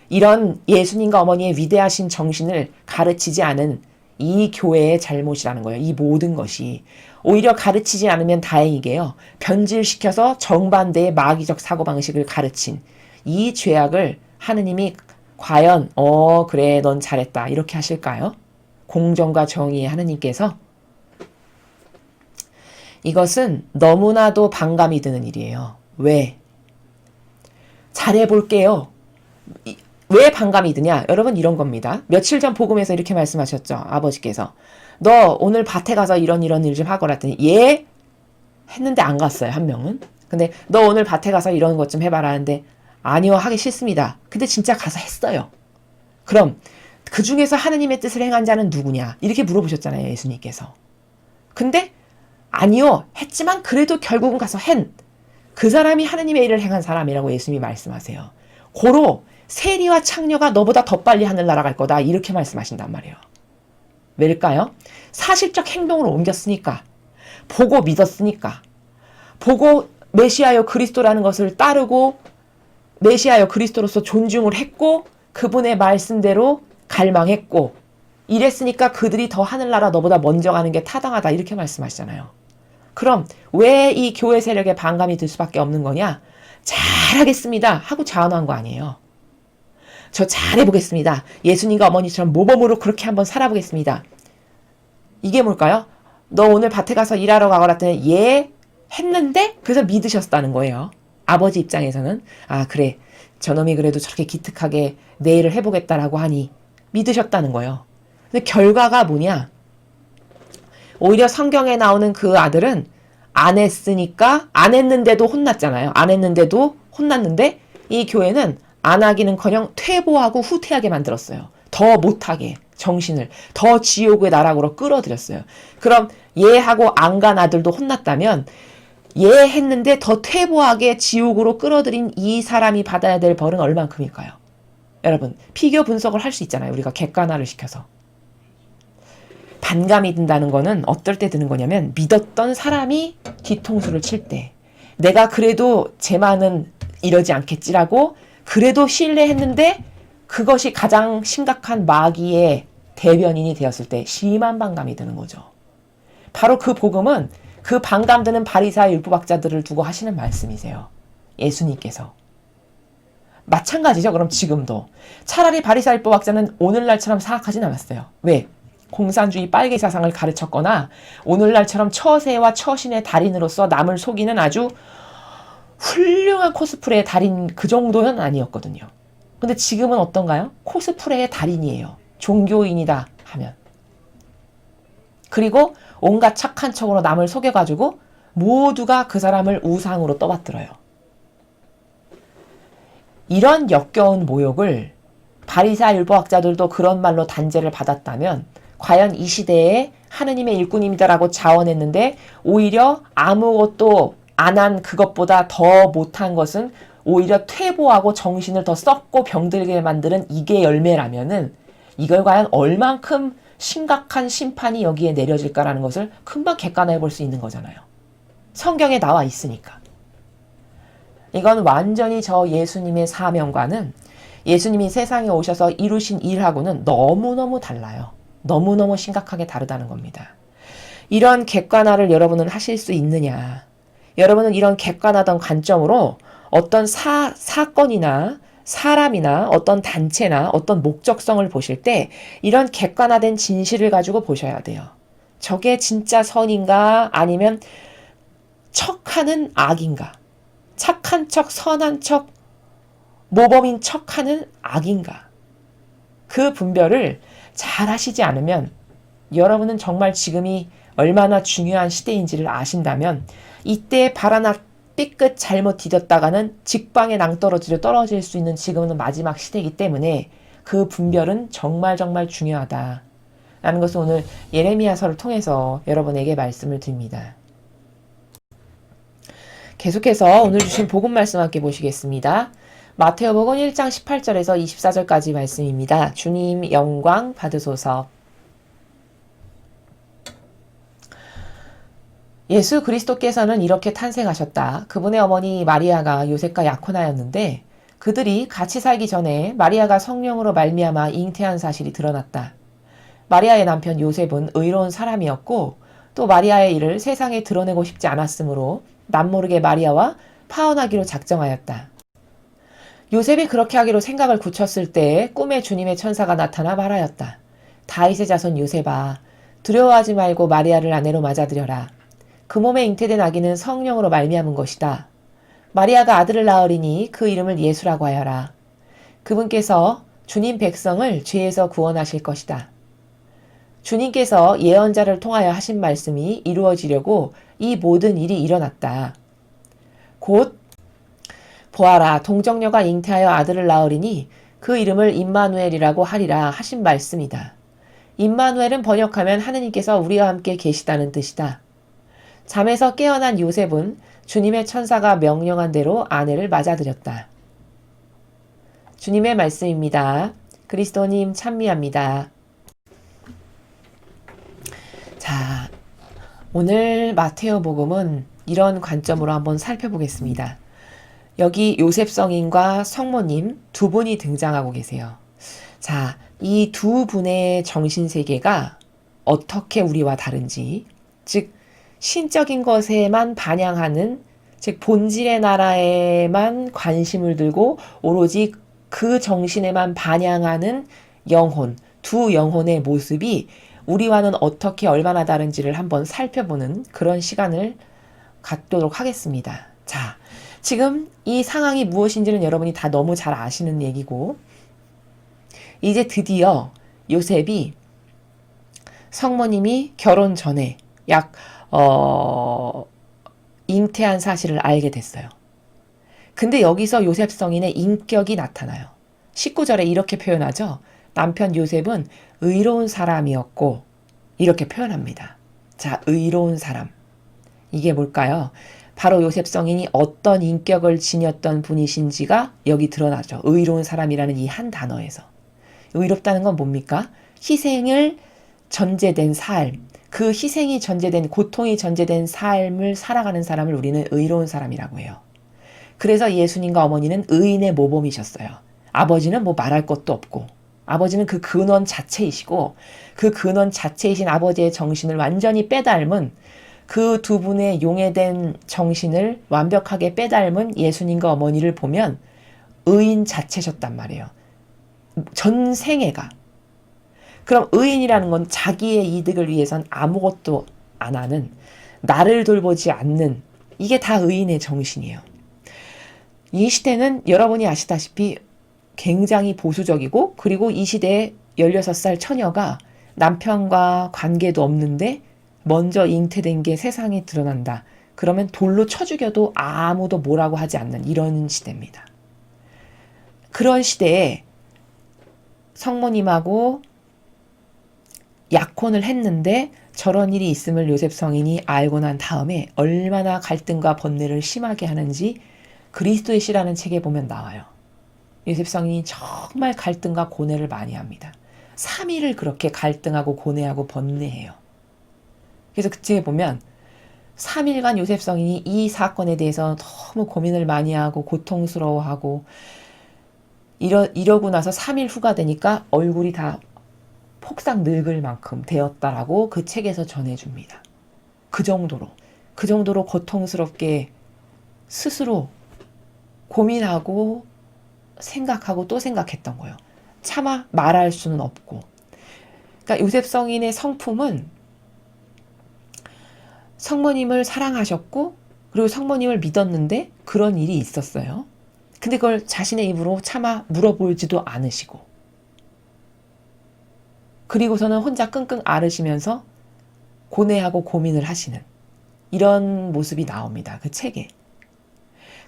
이런 예수님과 어머니의 위대하신 정신을 가르치지 않은 이 교회의 잘못이라는 거예요. 이 모든 것이. 오히려 가르치지 않으면 다행이게요. 변질시켜서 정반대의 마귀적 사고방식을 가르친 이 죄악을 하느님이 과연 그래 넌 잘했다 이렇게 하실까요? 공정과 정의의 하느님께서. 이것은 너무나도 반감이 드는 일이에요. 왜? 잘해볼게요. 왜 반감이 드냐? 여러분 이런 겁니다. 며칠 전 복음에서 이렇게 말씀하셨죠. 아버지께서. 너 오늘 밭에 가서 이런 일 좀 하거라 했더니 예? 했는데 안 갔어요. 한 명은. 근데 너 오늘 밭에 가서 이런 것 좀 해봐라 하는데 아니요 하기 싫습니다. 근데 진짜 가서 했어요. 그럼 그 중에서 하느님의 뜻을 행한 자는 누구냐? 이렇게 물어보셨잖아요. 예수님께서. 근데 아니요 했지만 그래도 결국은 가서 그 사람이 하느님의 일을 행한 사람이라고 예수님이 말씀하세요. 고로 세리와 창녀가 너보다 더 빨리 하늘 날아갈 거다. 이렇게 말씀하신단 말이에요. 왜일까요? 사실적 행동으로 옮겼으니까. 보고 믿었으니까. 보고 메시아여 그리스도라는 것을 따르고 메시아여 그리스도로서 존중을 했고 그분의 말씀대로 갈망했고 이랬으니까 그들이 더 하늘나라 너보다 먼저 가는 게 타당하다. 이렇게 말씀하시잖아요. 그럼 왜 이 교회 세력에 반감이 들 수밖에 없는 거냐? 잘하겠습니다 하고 자원한 거 아니에요. 저 잘해보겠습니다. 예수님과 어머니처럼 모범으로 그렇게 한번 살아보겠습니다. 이게 뭘까요? 너 오늘 밭에 가서 일하러 가거라 했더니 예 했는데 그래서 믿으셨다는 거예요. 아버지 입장에서는 아 그래 저놈이 그래도 저렇게 기특하게 내 일을 해보겠다라고 하니 믿으셨다는 거예요. 근데 결과가 뭐냐? 오히려 성경에 나오는 그 아들은 안 했으니까 안 했는데도 혼났잖아요. 안 했는데도 혼났는데 이 교회는 안 하기는커녕 퇴보하고 후퇴하게 만들었어요. 더 못하게 정신을 더 지옥의 나락으로 끌어들였어요. 그럼 예하고 안 간 아들도 혼났다면 예 했는데 더 퇴보하게 지옥으로 끌어들인 이 사람이 받아야 될 벌은 얼만큼일까요? 여러분 비교 분석을 할 수 있잖아요. 우리가 객관화를 시켜서. 반감이 든다는 거는 어떨 때 드는 거냐면 믿었던 사람이 뒤통수를 칠 때 내가 그래도 쟤만은 이러지 않겠지라고 그래도 신뢰했는데 그것이 가장 심각한 마귀의 대변인이 되었을 때 심한 반감이 드는 거죠. 바로 그 복음은 그 반감 드는 바리새와 율법학자들을 두고 하시는 말씀이세요. 예수님께서. 마찬가지죠. 그럼 지금도. 차라리 바리새와 율법학자는 오늘날처럼 사악하진 않았어요. 왜? 공산주의 빨개 사상을 가르쳤거나 오늘날처럼 처세와 처신의 달인으로서 남을 속이는 아주 훌륭한 코스프레의 달인 그 정도는 아니었거든요. 근데 지금은 어떤가요? 코스프레의 달인이에요. 종교인이다 하면. 그리고 온갖 착한 척으로 남을 속여가지고 모두가 그 사람을 우상으로 떠받들어요. 이런 역겨운 모욕을 바리새와 율법학자들도 그런 말로 단죄를 받았다면 과연 이 시대에 하느님의 일꾼입니다라고 자원했는데 오히려 아무것도 안 한 그것보다 더 못한 것은 오히려 퇴보하고 정신을 더 썩고 병들게 만드는 이게 열매라면은 이걸 과연 얼만큼 심각한 심판이 여기에 내려질까라는 것을 금방 객관화해 볼 수 있는 거잖아요. 성경에 나와 있으니까. 이건 완전히 저 예수님의 사명과는 예수님이 세상에 오셔서 이루신 일하고는 너무너무 달라요. 너무너무 심각하게 다르다는 겁니다. 이런 객관화를 여러분은 하실 수 있느냐? 여러분은 이런 객관화된 관점으로 어떤 사건이나 사람이나 어떤 단체나 어떤 목적성을 보실 때 이런 객관화된 진실을 가지고 보셔야 돼요. 저게 진짜 선인가 아니면 척하는 악인가? 착한 척, 선한 척, 모범인 척하는 악인가? 그 분별을 잘 하시지 않으면 여러분은 정말 지금이 얼마나 중요한 시대인지를 아신다면 이때 발 하나 삐끗 잘못 디뎠다가는 직방에 낭떠러지로 떨어질 수 있는 지금은 마지막 시대이기 때문에 그 분별은 정말 정말 중요하다. 라는 것을 오늘 예레미야서를 통해서 여러분에게 말씀을 드립니다. 계속해서 오늘 주신 복음 말씀 함께 보시겠습니다. 마태오복음 1장 18절에서 24절까지 말씀입니다. 주님 영광 받으소서. 예수 그리스도께서는 이렇게 탄생하셨다. 그분의 어머니 마리아가 요셉과 약혼하였는데 그들이 같이 살기 전에 마리아가 성령으로 말미암아 잉태한 사실이 드러났다. 마리아의 남편 요셉은 의로운 사람이었고 또 마리아의 일을 세상에 드러내고 싶지 않았으므로 남모르게 마리아와 파혼하기로 작정하였다. 요셉이 그렇게 하기로 생각을 굳혔을 때 꿈에 주님의 천사가 나타나 말하였다. 다윗의 자손 요셉아, 두려워하지 말고 마리아를 아내로 맞아들여라. 그 몸에 잉태된 아기는 성령으로 말미암은 것이다. 마리아가 아들을 낳으리니 그 이름을 예수라고 하여라. 그분께서 주님 백성을 죄에서 구원하실 것이다. 주님께서 예언자를 통하여 하신 말씀이 이루어지려고 이 모든 일이 일어났다. 곧 보아라 동정녀가 잉태하여 아들을 낳으리니 그 이름을 임마누엘이라고 하리라 하신 말씀이다. 임마누엘은 번역하면 하느님께서 우리와 함께 계시다는 뜻이다. 잠에서 깨어난 요셉은 주님의 천사가 명령한 대로 아내를 맞아들였다. 주님의 말씀입니다. 그리스도님 찬미합니다. 자, 오늘 마테오 복음은 이런 관점으로 한번 살펴보겠습니다. 여기 요셉 성인과 성모님 두 분이 등장하고 계세요. 자, 이 두 분의 정신세계가 어떻게 우리와 다른지, 즉 신적인 것에만 반영하는, 즉 본질의 나라에만 관심을 들고 오로지 그 정신에만 반영하는 영혼, 두 영혼의 모습이 우리와는 어떻게 얼마나 다른지를 한번 살펴보는 그런 시간을 갖도록 하겠습니다. 자, 지금 이 상황이 무엇인지는 여러분이 다 너무 잘 아시는 얘기고, 이제 드디어 요셉이 성모님이 결혼 전에 잉태한 사실을 알게 됐어요. 근데 여기서 요셉 성인의 인격이 나타나요. 19절에 이렇게 표현하죠. 남편 요셉은 의로운 사람이었고, 이렇게 표현합니다. 자, 의로운 사람. 이게 뭘까요? 바로 요셉 성인이 어떤 인격을 지녔던 분이신지가 여기 드러나죠. 의로운 사람이라는 이 한 단어에서. 의롭다는 건 뭡니까? 희생을 전제된 삶, 그 희생이 전제된, 고통이 전제된 삶을 살아가는 사람을 우리는 의로운 사람이라고 해요. 그래서 예수님과 어머니는 의인의 모범이셨어요. 아버지는 뭐 말할 것도 없고, 아버지는 그 근원 자체이시고, 그 근원 자체이신 아버지의 정신을 완전히 빼닮은, 그 두 분의 용해된 정신을 완벽하게 빼닮은 예수님과 어머니를 보면 의인 자체셨단 말이에요. 전 생애가. 그럼 의인이라는 건 자기의 이득을 위해선 아무것도 안 하는, 나를 돌보지 않는, 이게 다 의인의 정신이에요. 이 시대는 여러분이 아시다시피 굉장히 보수적이고, 그리고 이 시대에 16살 처녀가 남편과 관계도 없는데 먼저 잉태된 게 세상에 드러난다. 그러면 돌로 쳐 죽여도 아무도 뭐라고 하지 않는 이런 시대입니다. 그런 시대에 성모님하고 약혼을 했는데 저런 일이 있음을 요셉 성인이 알고 난 다음에 얼마나 갈등과 번뇌를 심하게 하는지 그리스도의 시라는 책에 보면 나와요. 요셉 성인이 정말 갈등과 고뇌를 많이 합니다. 3일을 그렇게 갈등하고 고뇌하고 번뇌해요. 그래서 그 책에 보면 3일간 요셉 성인이 이 사건에 대해서 너무 고민을 많이 하고 고통스러워하고 이러고 나서 3일 후가 되니까 얼굴이 다 폭삭 늙을 만큼 되었다라고 그 책에서 전해줍니다. 그 정도로 고통스럽게 스스로 고민하고 생각하고 또 생각했던 거예요. 차마 말할 수는 없고. 그러니까 요셉 성인의 성품은 성모님을 사랑하셨고, 그리고 성모님을 믿었는데 그런 일이 있었어요. 근데 그걸 자신의 입으로 차마 물어보지도 않으시고, 그리고서는 혼자 끙끙 앓으시면서 고뇌하고 고민을 하시는 이런 모습이 나옵니다. 그 책에.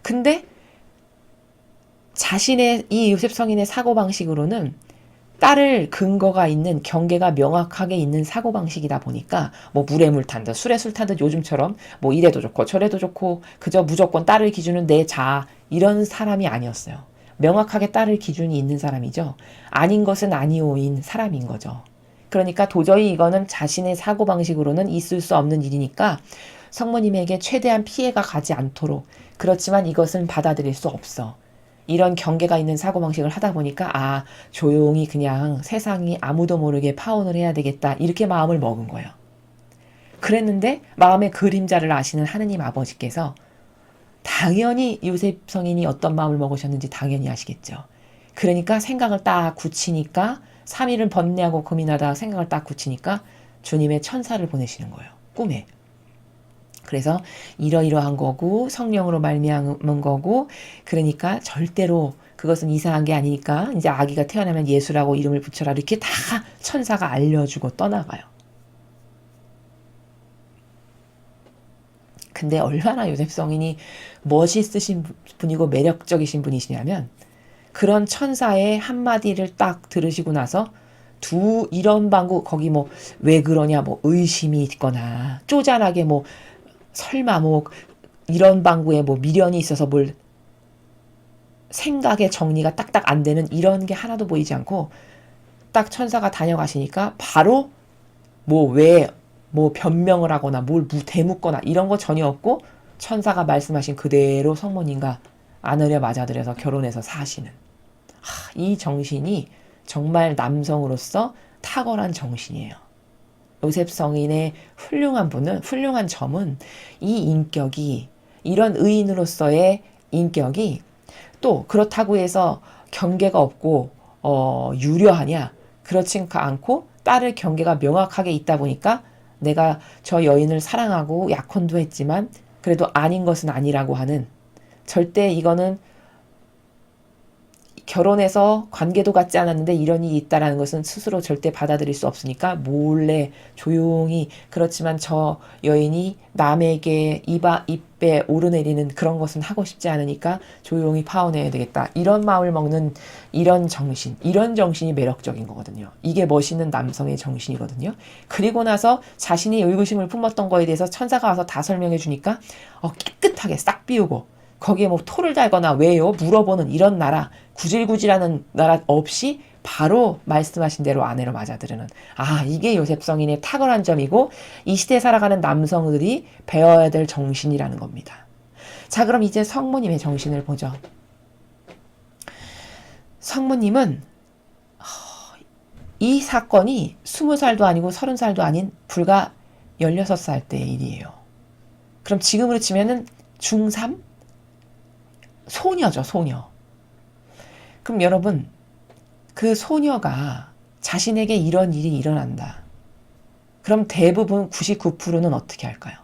근데 자신의 이 요셉 성인의 사고방식으로는 딸을 근거가 있는, 경계가 명확하게 있는 사고방식이다 보니까 뭐 물에 물 탄듯 술에 술 탄듯 요즘처럼 뭐 이래도 좋고 저래도 좋고 그저 무조건 딸을 기준은 내 자아, 이런 사람이 아니었어요. 명확하게 딸을 기준이 있는 사람이죠. 아닌 것은 아니오인 사람인 거죠. 그러니까 도저히 이거는 자신의 사고방식으로는 있을 수 없는 일이니까 성모님에게 최대한 피해가 가지 않도록, 그렇지만 이것은 받아들일 수 없어. 이런 경계가 있는 사고방식을 하다 보니까 조용히 그냥 세상이 아무도 모르게 파혼을 해야 되겠다, 이렇게 마음을 먹은 거예요. 그랬는데 마음의 그림자를 아시는 하느님 아버지께서 당연히 요셉 성인이 어떤 마음을 먹으셨는지 당연히 아시겠죠. 그러니까 생각을 딱 굳히니까 3일은 번뇌하고 고민하다 생각을 딱 굳히니까 주님의 천사를 보내시는 거예요. 꿈에. 그래서 이러이러한 거고 성령으로 말미암은 거고, 그러니까 절대로 그것은 이상한 게 아니니까 이제 아기가 태어나면 예수라고 이름을 붙여라, 이렇게 다 천사가 알려주고 떠나가요. 근데 얼마나 요셉 성인이 멋있으신 분이고 매력적이신 분이시냐면, 그런 천사의 한마디를 딱 들으시고 나서 이런 방구, 거기 뭐 왜 그러냐, 뭐 의심이 있거나 쪼잔하게 뭐 설마 뭐 이런 방구에 뭐 미련이 있어서 뭘 생각의 정리가 딱딱 안 되는 이런 게 하나도 보이지 않고 딱 천사가 다녀가시니까 바로 뭐 변명을 하거나 뭘 대묻거나 이런 거 전혀 없고 천사가 말씀하신 그대로 성모님과 아내를 맞아들여서 결혼해서 사시는 이 정신이 정말 남성으로서 탁월한 정신이에요. 요셉 성인의 훌륭한 점은 이 인격이 이런 의인으로서의 인격이 또 그렇다고 해서 경계가 없고 유려하냐? 그렇지 않고 딸을 경계가 명확하게 있다 보니까 내가 저 여인을 사랑하고 약혼도 했지만 그래도 아닌 것은 아니라고 하는 절대 이거는 결혼해서 관계도 갖지 않았는데 이런 일이 있다라는 것은 스스로 절대 받아들일 수 없으니까 몰래 조용히 그렇지만 저 여인이 남에게 입에 오르내리는 그런 것은 하고 싶지 않으니까 조용히 파혼해야 되겠다. 이런 마음을 먹는 이런 정신이 매력적인 거거든요. 이게 멋있는 남성의 정신이거든요. 그리고 나서 자신이 의구심을 품었던 거에 대해서 천사가 와서 다 설명해 주니까 깨끗하게 싹 비우고 거기에 뭐 토를 달거나 왜요? 물어보는 이런 나라, 구질구질하는 나라 없이 바로 말씀하신 대로 아내로 맞아들이는 이게 요셉 성인의 탁월한 점이고 이 시대에 살아가는 남성들이 배워야 될 정신이라는 겁니다. 자, 그럼 이제 성모님의 정신을 보죠. 성모님은 이 사건이 20살도 아니고 30살도 아닌 불과 16살 때의 일이에요. 그럼 지금으로 치면은 중3? 소녀죠, 소녀. 그럼 여러분, 그 소녀가 자신에게 이런 일이 일어난다. 그럼 대부분 99%는 어떻게 할까요?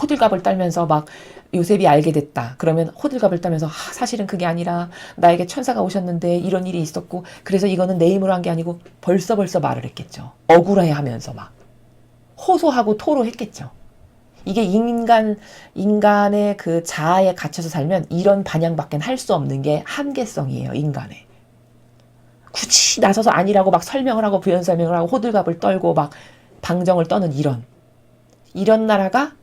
호들갑을 떨면서 막 요셉이 알게 됐다. 그러면 호들갑을 떨면서 사실은 그게 아니라 나에게 천사가 오셨는데 이런 일이 있었고 그래서 이거는 내 힘으로 한 게 아니고 벌써 말을 했겠죠. 억울해하면서 막 호소하고 토로했겠죠. 이게 인간의 그 자아에 갇혀서 살면 이런 반향밖에 할 수 없는 게 한계성이에요, 인간의. 굳이 나서서 아니라고 막 설명을 하고 부연 설명을 하고 호들갑을 떨고 막 방정을 떠는 이런 나라가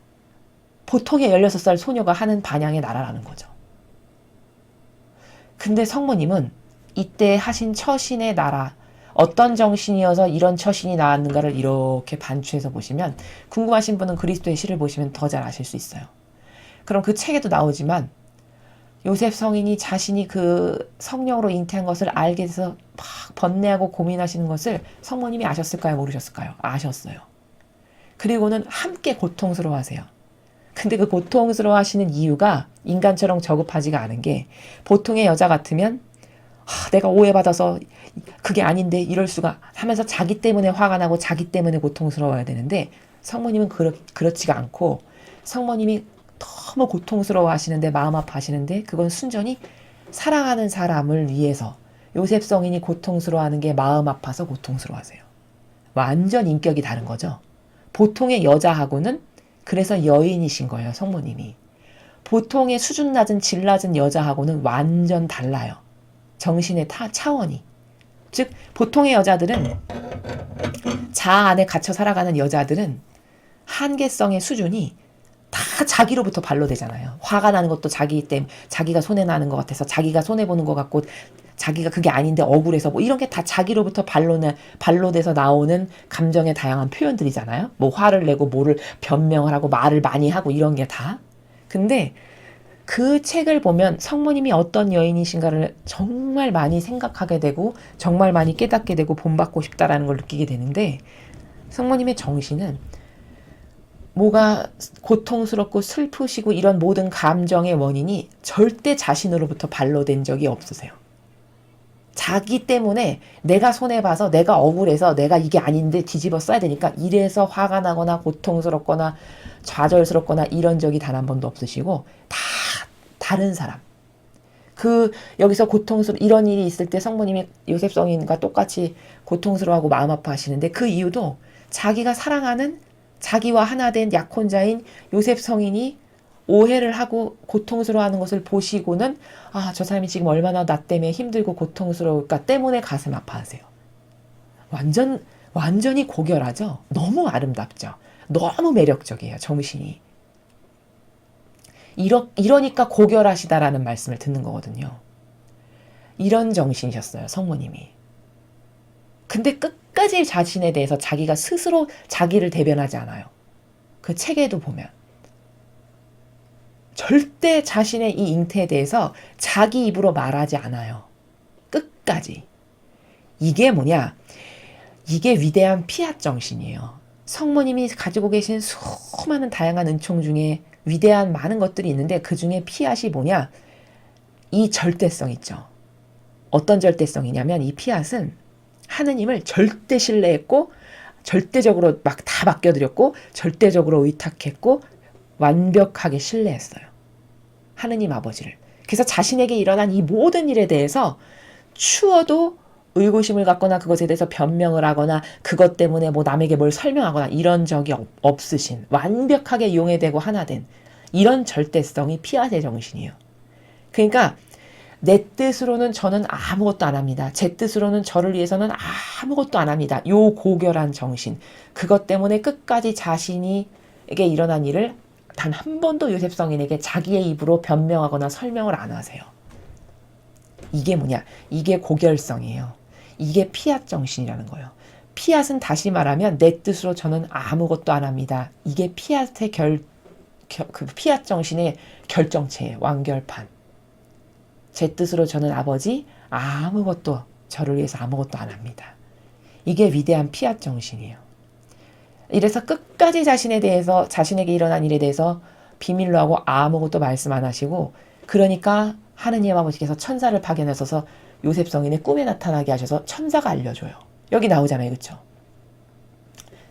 보통의 16살 소녀가 하는 반향의 나라라는 거죠. 근데 성모님은 이때 하신 처신의 나라, 어떤 정신이어서 이런 처신이 나왔는가를 이렇게 반추해서 보시면 궁금하신 분은 그리스도의 시를 보시면 더 잘 아실 수 있어요. 그럼 그 책에도 나오지만 요셉 성인이 자신이 그 성령으로 잉태한 것을 알게 돼서 막 번뇌하고 고민하시는 것을 성모님이 아셨을까요? 모르셨을까요? 아셨어요. 그리고는 함께 고통스러워하세요. 근데 그 고통스러워하시는 이유가 인간처럼 저급하지가 않은 게 보통의 여자 같으면 내가 오해받아서 그게 아닌데 이럴 수가 하면서 자기 때문에 화가 나고 자기 때문에 고통스러워야 되는데 성모님은 그렇지가 않고 성모님이 너무 고통스러워 하시는데 마음 아파하시는데 그건 순전히 사랑하는 사람을 위해서 요셉 성인이 고통스러워하는 게 마음 아파서 고통스러워하세요. 완전 인격이 다른 거죠. 보통의 여자하고는 그래서 여인이신 거예요, 성모님이. 보통의 수준 낮은 질 낮은 여자하고는 완전 달라요. 정신의 차원이. 즉 보통의 여자들은 자아 안에 갇혀 살아가는 여자들은 한계성의 수준이 다 자기로부터 반로되잖아요. 화가 나는 것도 자기 때문에 자기가 손해나는 것 같아서 자기가 손해보는 것 같고 자기가 그게 아닌데 억울해서 뭐 이런 게 다 자기로부터 반로돼서 나오는 감정의 다양한 표현들이잖아요. 뭐 화를 내고 뭐를 변명을 하고 말을 많이 하고 이런 게 다. 근데 그 책을 보면 성모님이 어떤 여인이신가를 정말 많이 생각하게 되고 정말 많이 깨닫게 되고 본받고 싶다라는 걸 느끼게 되는데 성모님의 정신은 뭐가 고통스럽고 슬프시고 이런 모든 감정의 원인이 절대 자신으로부터 반로된 적이 없으세요. 자기 때문에 내가 손해봐서 내가 억울해서 내가 이게 아닌데 뒤집어 써야 되니까 이래서 화가 나거나 고통스럽거나 좌절스럽거나 이런 적이 단 한 번도 없으시고 다 다른 사람. 여기서 이런 일이 있을 때 성모님이 요셉 성인과 똑같이 고통스러워하고 마음 아파하시는데 그 이유도 자기가 사랑하는 자기와 하나 된 약혼자인 요셉 성인이 오해를 하고 고통스러워하는 것을 보시고는 저 사람이 지금 얼마나 나 때문에 힘들고 고통스러울까 때문에 가슴 아파하세요. 완전히 고결하죠. 너무 아름답죠. 너무 매력적이에요. 정신이. 이러니까 고결하시다라는 말씀을 듣는 거거든요. 이런 정신이셨어요, 성모님이. 근데 끝까지 자신에 대해서 자기가 스스로 자기를 대변하지 않아요. 그 책에도 보면 절대 자신의 이 잉태에 대해서 자기 입으로 말하지 않아요. 끝까지. 이게 뭐냐? 이게 위대한 피앗 정신이에요. 성모님이 가지고 계신 수많은 다양한 은총 중에 위대한 많은 것들이 있는데 그 중에 피앗이 뭐냐? 이 절대성 있죠. 어떤 절대성이냐면 이 피앗은 하느님을 절대 신뢰했고 절대적으로 막 다 맡겨드렸고 절대적으로 의탁했고 완벽하게 신뢰했어요. 하느님 아버지를. 그래서 자신에게 일어난 이 모든 일에 대해서 추워도 의구심을 갖거나 그것에 대해서 변명을 하거나 그것 때문에 뭐 남에게 뭘 설명하거나 이런 적이 없으신 완벽하게 용해되고 하나 된 이런 절대성이 피앗의 정신이에요. 그러니까 내 뜻으로는 저는 아무것도 안 합니다. 제 뜻으로는 저를 위해서는 아무것도 안 합니다. 요 고결한 정신. 그것 때문에 끝까지 자신에게 일어난 일을 단 한 번도 요셉 성인에게 자기의 입으로 변명하거나 설명을 안 하세요. 이게 뭐냐? 이게 고결성이에요. 이게 피앗 정신이라는 거예요. 피앗은 다시 말하면 내 뜻으로 저는 아무것도 안 합니다. 이게 피앗의 그 피앗 정신의 결정체예요. 완결판. 제 뜻으로 저는 아버지 아무것도 저를 위해서 아무것도 안 합니다. 이게 위대한 피앗 정신이에요. 이래서 끝까지 자신에 대해서 자신에게 일어난 일에 대해서 비밀로 하고 아무것도 말씀 안 하시고 그러니까 하느님 아버지께서 천사를 파견하셔서 요셉 성인의 꿈에 나타나게 하셔서 천사가 알려줘요. 여기 나오잖아요. 그렇죠?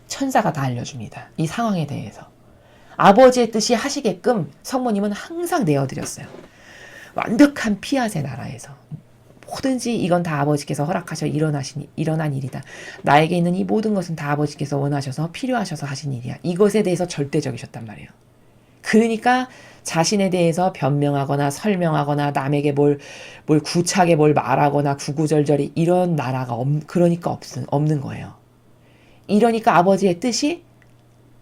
천사가 다 알려줍니다. 이 상황에 대해서. 아버지의 뜻이 하시게끔 성모님은 항상 내어드렸어요. 완벽한 피앗의 나라에서. 뭐든지 이건 다 아버지께서 허락하셔 일어난 일이다. 나에게 있는 이 모든 것은 다 아버지께서 원하셔서 필요하셔서 하신 일이야. 이것에 대해서 절대적이셨단 말이에요. 그러니까 자신에 대해서 변명하거나 설명하거나 남에게 뭘 구차하게 뭘 말하거나 구구절절히 이런 나라가 그러니까 없는 거예요. 이러니까 아버지의 뜻이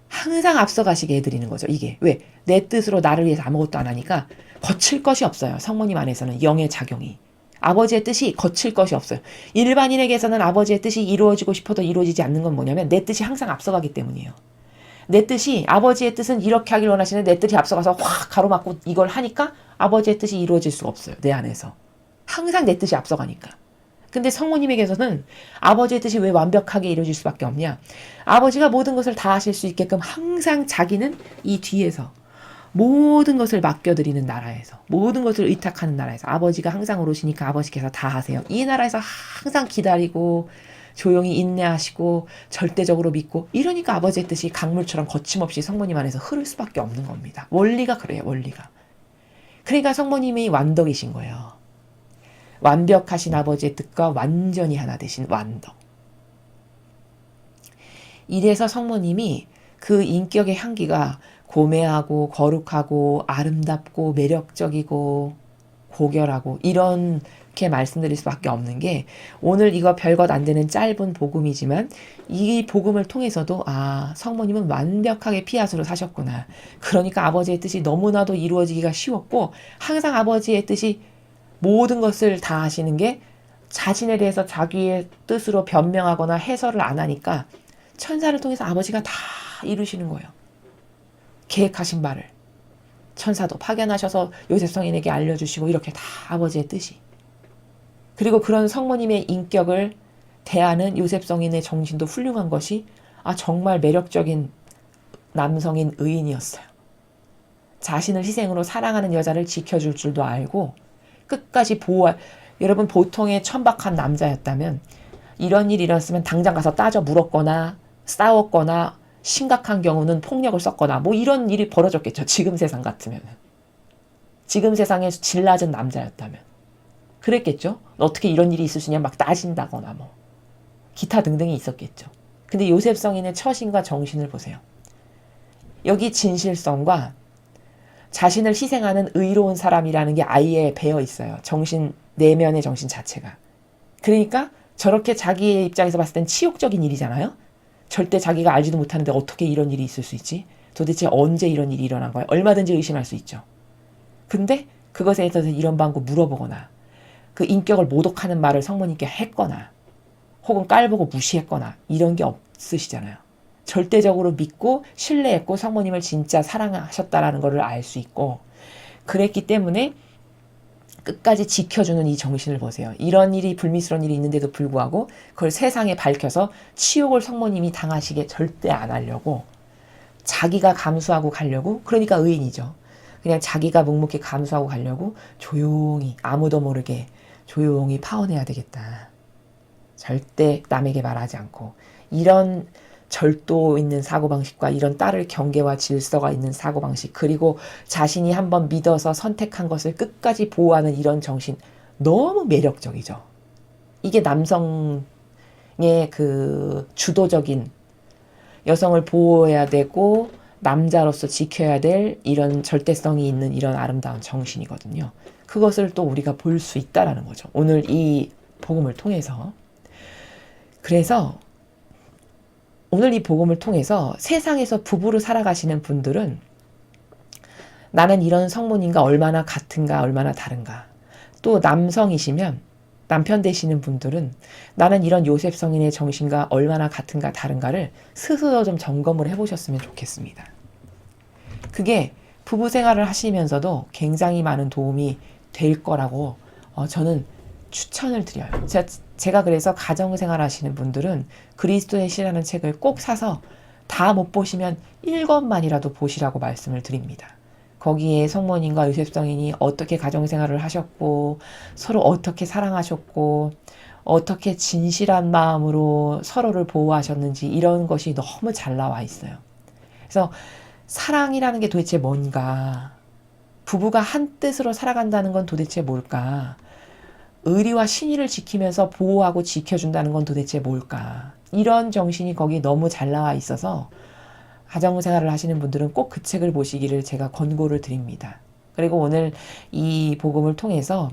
항상 앞서가시게 해드리는 거죠. 이게 왜? 내 뜻으로 나를 위해서 아무것도 안 하니까 거칠 것이 없어요. 성모님 안에서는 영의 작용이. 아버지의 뜻이 거칠 것이 없어요. 일반인에게서는 아버지의 뜻이 이루어지고 싶어도 이루어지지 않는 건 뭐냐면 내 뜻이 항상 앞서가기 때문이에요. 내 뜻이 아버지의 뜻은 이렇게 하길 원하시는데 내 뜻이 앞서가서 확 가로막고 이걸 하니까 아버지의 뜻이 이루어질 수가 없어요. 내 안에서. 항상 내 뜻이 앞서가니까. 근데 성모님에게서는 아버지의 뜻이 왜 완벽하게 이루어질 수밖에 없냐. 아버지가 모든 것을 다 하실 수 있게끔 항상 자기는 이 뒤에서 모든 것을 맡겨드리는 나라에서 모든 것을 의탁하는 나라에서 아버지가 항상 오르시니까 아버지께서 다 하세요. 이 나라에서 항상 기다리고 조용히 인내하시고 절대적으로 믿고 이러니까 아버지의 뜻이 강물처럼 거침없이 성모님 안에서 흐를 수밖에 없는 겁니다. 원리가 그래요. 원리가. 그러니까 성모님이 완덕이신 거예요. 완벽하신 아버지의 뜻과 완전히 하나 되신 완덕. 이래서 성모님이 그 인격의 향기가 고매하고 거룩하고 아름답고 매력적이고 고결하고 이렇게 말씀드릴 수밖에 없는 게 오늘 이거 별것 안 되는 짧은 복음이지만 이 복음을 통해서도 성모님은 완벽하게 피앗으로 사셨구나. 그러니까 아버지의 뜻이 너무나도 이루어지기가 쉬웠고 항상 아버지의 뜻이 모든 것을 다 하시는 게 자신에 대해서 자기의 뜻으로 변명하거나 해설을 안 하니까 천사를 통해서 아버지가 다 이루시는 거예요. 계획하신 바를 천사도 파견하셔서 요셉 성인에게 알려주시고 이렇게 다 아버지의 뜻이. 그리고 그런 성모님의 인격을 대하는 요셉 성인의 정신도 훌륭한 것이 정말 매력적인 남성인 의인이었어요. 자신을 희생으로 사랑하는 여자를 지켜줄 줄도 알고 끝까지 보호할. 여러분 보통의 천박한 남자였다면 이런 일이 일어났으면 당장 가서 따져 물었거나 싸웠거나 심각한 경우는 폭력을 썼거나 뭐 이런 일이 벌어졌겠죠. 지금 세상 같으면. 지금 세상에 질 낮은 남자였다면. 그랬겠죠. 어떻게 이런 일이 있을 수 있냐 막 따진다거나 뭐. 기타 등등이 있었겠죠. 근데 요셉 성인의 처신과 정신을 보세요. 여기 진실성과 자신을 희생하는 의로운 사람이라는 게 아예 배어 있어요. 정신, 내면의 정신 자체가. 그러니까 저렇게 자기의 입장에서 봤을 땐 치욕적인 일이잖아요. 절대 자기가 알지도 못하는데 어떻게 이런 일이 있을 수 있지? 도대체 언제 이런 일이 일어난 거야? 얼마든지 의심할 수 있죠. 근데 그것에 대해서 이런 방구 물어보거나 그 인격을 모독하는 말을 성모님께 했거나 혹은 깔보고 무시했거나 이런 게 없으시잖아요. 절대적으로 믿고 신뢰했고 성모님을 진짜 사랑하셨다라는 것을 알 수 있고 그랬기 때문에 끝까지 지켜주는 이 정신을 보세요. 이런 일이 불미스러운 일이 있는데도 불구하고 그걸 세상에 밝혀서 치욕을 성모님이 당하시게 절대 안 하려고 자기가 감수하고 가려고 그러니까 의인이죠. 그냥 자기가 묵묵히 감수하고 가려고 조용히 아무도 모르게 조용히 파혼해야 되겠다. 절대 남에게 말하지 않고 이런 절도 있는 사고방식과 이런 딸을 경계와 질서가 있는 사고방식 그리고 자신이 한번 믿어서 선택한 것을 끝까지 보호하는 이런 정신 너무 매력적이죠. 이게 남성의 그 주도적인 여성을 보호해야 되고 남자로서 지켜야 될 이런 절대성이 있는 이런 아름다운 정신이거든요. 그것을 또 우리가 볼 수 있다라는 거죠. 오늘 이 복음을 통해서. 그래서 오늘 이 복음을 통해서 세상에서 부부로 살아가시는 분들은 나는 이런 성모님과 얼마나 같은가 얼마나 다른가 또 남성이시면 남편 되시는 분들은 나는 이런 요셉 성인의 정신과 얼마나 같은가 다른가를 스스로 좀 점검을 해보셨으면 좋겠습니다. 그게 부부 생활을 하시면서도 굉장히 많은 도움이 될 거라고 저는 추천을 드려요. 제가 그래서 가정생활 하시는 분들은 그리스도의 시라는 책을 꼭 사서 다 못 보시면 1권만이라도 보시라고 말씀을 드립니다. 거기에 성모님과 요셉 성인이 어떻게 가정생활을 하셨고 서로 어떻게 사랑하셨고 어떻게 진실한 마음으로 서로를 보호하셨는지 이런 것이 너무 잘 나와 있어요. 그래서 사랑이라는 게 도대체 뭔가 부부가 한 뜻으로 살아간다는 건 도대체 뭘까 의리와 신의를 지키면서 보호하고 지켜준다는 건 도대체 뭘까 이런 정신이 거기 너무 잘 나와 있어서 가정생활을 하시는 분들은 꼭 그 책을 보시기를 제가 권고를 드립니다. 그리고 오늘 이 복음을 통해서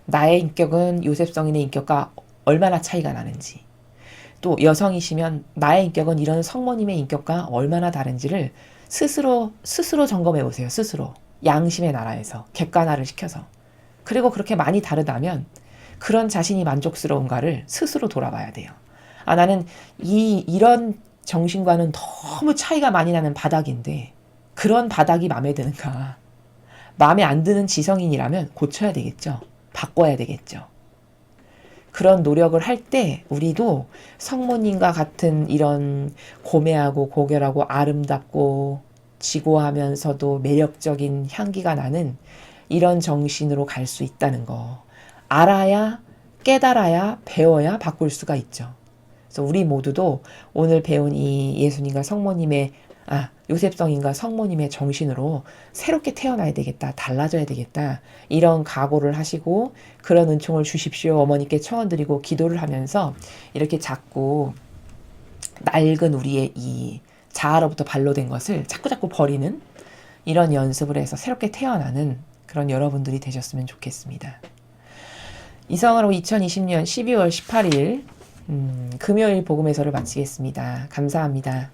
나의 인격은 요셉 성인의 인격과 얼마나 차이가 나는지 또 여성이시면 나의 인격은 이런 성모님의 인격과 얼마나 다른지를 스스로 점검해 보세요. 스스로 양심의 나라에서 객관화를 시켜서 그리고 그렇게 많이 다르다면 그런 자신이 만족스러운가를 스스로 돌아봐야 돼요. 아 나는 이런 정신과는 너무 차이가 많이 나는 바닥인데 그런 바닥이 마음에 드는가 마음에 안 드는 지성인이라면 고쳐야 되겠죠. 바꿔야 되겠죠. 그런 노력을 할 때 우리도 성모님과 같은 이런 고매하고 고결하고 아름답고 지고하면서도 매력적인 향기가 나는 이런 정신으로 갈 수 있다는 거 알아야 깨달아야 배워야 바꿀 수가 있죠. 그래서 우리 모두도 오늘 배운 이 예수님과 성모님의 요셉성인과 성모님의 정신으로 새롭게 태어나야 되겠다. 달라져야 되겠다. 이런 각오를 하시고 그런 은총을 주십시오. 어머니께 청원드리고 기도를 하면서 이렇게 자꾸 낡은 우리의 이 자아로부터 반로된 것을 자꾸 버리는 이런 연습을 해서 새롭게 태어나는 그런 여러분들이 되셨으면 좋겠습니다. 이상으로 2020년 12월 18일 금요일 복음에서를 마치겠습니다. 감사합니다.